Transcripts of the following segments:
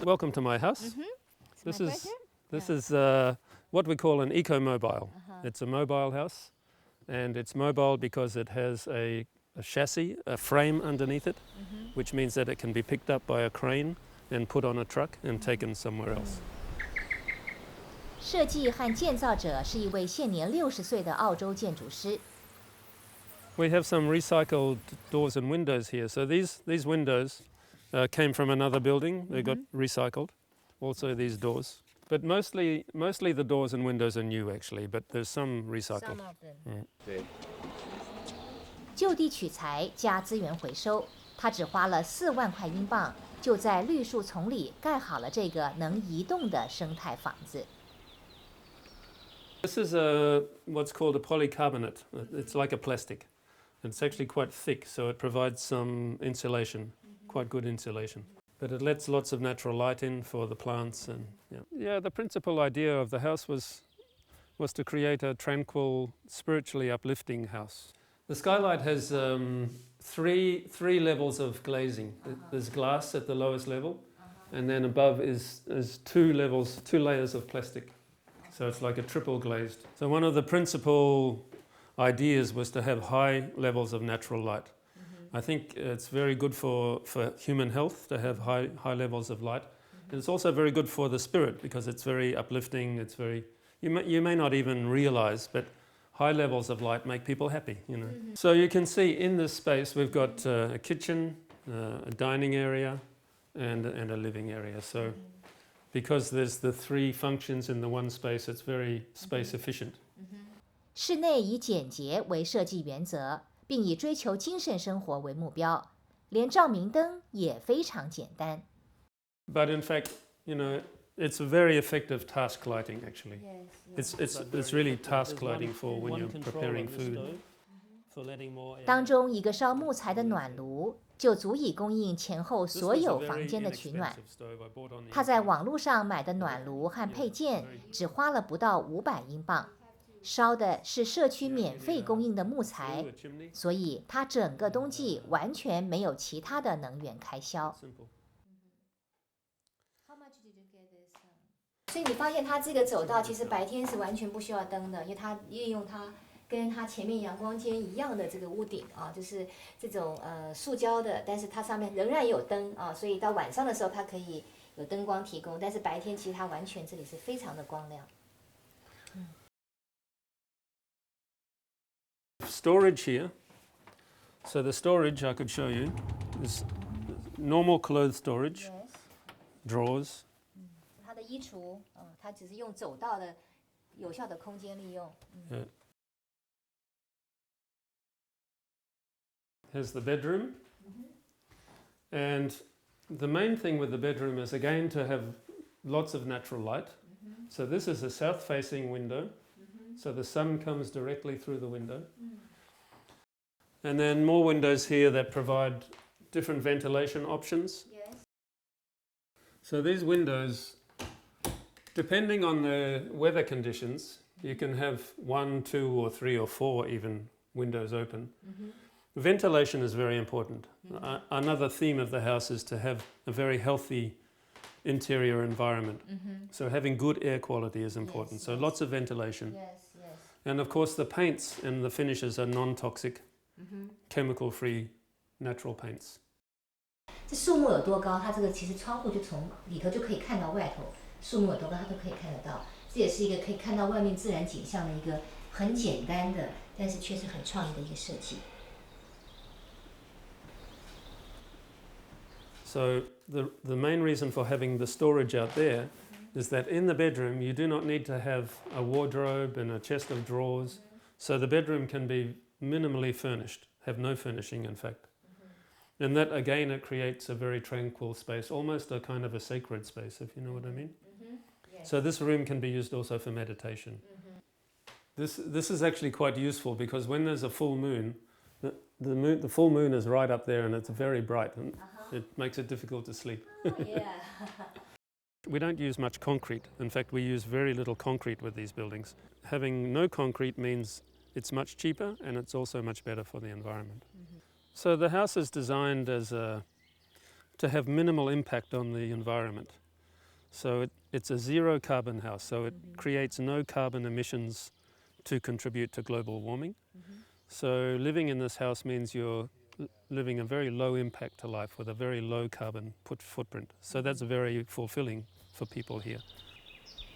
Welcome to my house. This is what we call an eco-mobile. It's a mobile house, and it's mobile because it has a chassis, a frame underneath it, which means that it can be picked up by a crane and put on a truck and taken somewhere else. 设计和建造者是一位现年60岁的澳洲建筑师。We have some recycled doors and windows here. So these windows came from another building. They got recycled. Also these doors. But mostly the doors and windows are new actually, but there's some recycled. Some of them. 就地取材加资源回收，他只花了4万块英镑，就在绿树丛里盖好了这个能移动的生态房子。This is what's called a polycarbonate. It's like a plastic. It's actually quite thick, so it provides some insulation, quite good insulation. But it lets lots of natural light in for the plants. And yeah, the principal idea of the house was to create a tranquil, spiritually uplifting house. The skylight has three levels of glazing. There's glass at the lowest level, and then above is two layers of plastic. So it's like a triple glazed. So one of the principal ideas was to have high levels of natural light. I think it's very good for human health to have high levels of light. And it's also very good for the spirit because it's very uplifting. It's very, you may not even realize, but high levels of light make people happy, you know. So you can see in this space we've got a kitchen, a dining area, and a living area. So because there's the three functions in the one space, it's very space efficient. 室内以简洁为设计原则，并以追求精神生活为目标，连照明灯也非常简单。But in fact, you know, it's a very effective task lighting actually. It's really task lighting for when you're preparing food. 当中一个烧木材的暖炉就足以供应前后所有房间的取暖。他在网络上买的暖炉和配件只花了不到500英镑，烧的是社区免费供应的木材，所以他整个冬季完全没有其他的能源开销。所以你发现它这个走道其实白天是完全不需要灯的，因为它利用它跟它前面阳光间一样的这个屋顶啊，就是这种塑胶的，但是它上面仍然有灯啊，所以到晚上的时候它可以有灯光提供，但是白天其实它完全这里是非常的光亮。Storage here. So the storage I could show you is normal clothes storage, drawers. 它的衣橱，它只是用走道的有效的空间利用。Here's the bedroom. And the main thing with the bedroom is again to have lots of natural light. So this is a south-facing window. So the sun comes directly through the window. And then more windows here that provide different ventilation options. So these windows, depending on the weather conditions, you can have 1, 2 or 3 or 4 even windows open. Ventilation is very important. Another theme of the house is to have a very healthy interior environment. So having good air quality is important. So lots of ventilation. And of course the paints and the finishes are non-toxic, chemical-free, natural paints. 这树木有多高？它这个其实窗户就从里头就可以看到外头，树木有多高它都可以看得到。这也是一个可以看到外面自然景象的一个很简单的，但是却是很创意的一个设计。So the main reason for having the storage out there is that in the bedroom you do not need to have a wardrobe and a chest of drawers. So the bedroom can be minimally furnished, have no furnishing in fact. And that again, it creates a very tranquil space, almost a kind of a sacred space, if you know what I mean. So this room can be used also for meditation. This is actually quite useful because when there's a full moon, the full moon is right up there and it's very bright and it makes it difficult to sleep. We don't use much concrete. In fact, we use very little concrete with these buildings. Having no concrete means it's much cheaper and it's also much better for the environment. So the house is designed as to have minimal impact on the environment. So it's a zero carbon house, so it creates no carbon emissions to contribute to global warming. So living in this house means you're living a very low impact to life with a very low carbon footprint. So that's very fulfilling for people here.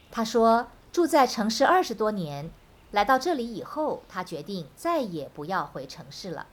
他说，住在城市20多年，来到这里以后，他决定再也不要回城市了。